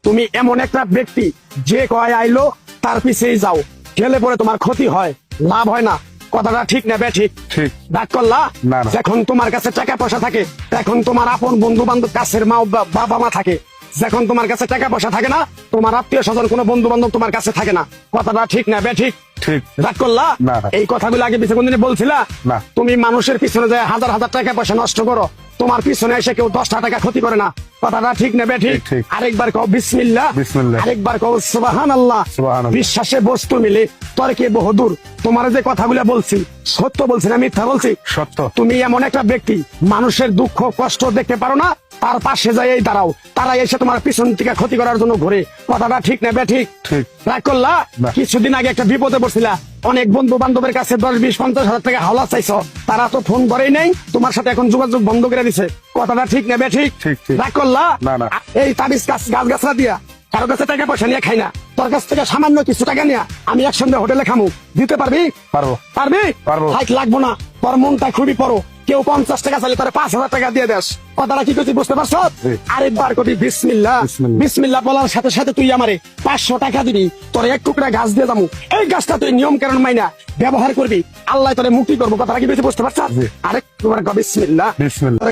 তুমি এমন একটা ব্যক্তি যে কয় আইলো তার পিছেই যাও, গেলে পরে তোমার ক্ষতি হয়, লাভ হয় না। কথাটা ঠিক না বে ঠিক? ঠিক। ডাক করলা না, না। যখন তোমার কাছে টাকা পয়সা থাকে, এখন তোমার আপন বন্ধু বান্ধব, কাছের মা বাবা মা থাকে। যখন তোমার কাছে টাকা পয়সা থাকে না, তোমার আত্মীয় স্বজন কোনো বন্ধু বান্ধব তোমার কাছে থাকে না। কথাটা ঠিক না বে ঠিক? ঠিক। রাগ করলা? না, না। এই কথাগুলো আগে পিছনে কোনদিন বলছিলা? না। তুমি মানুষের পিছনে যায় হাজার হাজার টাকা পয়সা নষ্ট করো, তোমার পিছনে এসে কেউ 10টা টাকা ক্ষতি করে না। কথাটা ঠিক না বে ঠিক? ঠিক। আরেকবার কও বিসমিল্লাহ, বিসমিল্লাহ। আরেকবার কও সুবহানাল্লাহ। সুবহানাল্লাহ। বিশ্বাসে বস্তু মিলে তর্কে বহুদূর। তোমার যে কথাগুলো বলছি সত্য বলছি না মিথ্যা বলছি? সত্য। তুমি এমন একটা ব্যক্তি, মানুষের দুঃখ কষ্ট দেখতে পারো না, তার পাশে যাই দাঁড়াও, তারা এসে তোমার পিছন থেকে ক্ষতি করার জন্য ঘুরে। কথাটা ঠিক না বে ঠিক? ঠিক। রাগ করলা? না। কিছুদিন আগে একটা বিপদে পড়ছিলা, অনেক বন্ধু বান্ধবের কাছে 10-20-50 হাজার টাকা হাওলা চাইছো, তারা তো ফোন করেই নাই, তোমার সাথে এখন যোগাযোগ বন্ধ করে দিছে। কথাটা ঠিক না বে ঠিক? ঠিক, ঠিক। রাগ করলা? না, না। এই তাবিজ গাছ গাছরা দিয়া কারো কাছে টাকা পয়সা নিয়ে খাই না, তোর কাছ থেকে সামান্য কিছু টাকা নিয়ে আমি একসঙ্গে হোটেলে খামু, দিতে পারবি? পারবো। পারবি? পারবো। হাইক লাগবো না, তোর মনটা খুবই বড়। কেউ 50 টাকা চাইলে তোর 5,000 টাকা দিয়ে দেস। কথাটা কি করছি বুঝতে পারছ? জি। আরেকবার কবি বিসমিল্লাহ। বিসমিল্লাহ। বিসমিল্লাহ বলার সাথে সাথে তুই আমারে 500 টাকা দিবি, তোর এক টুকরা গাছ দিয়ে যাবো। এই গাছটা তুই নিয়ম কারণ মাইনা ব্যবহার করবি, আল্লাহ তোরে মুক্তি করবো। কথাটা কি বুঝতে পারছ? জি। আরেকবার কবি বিসমিল্লাহ। বিসমিল্লাহ।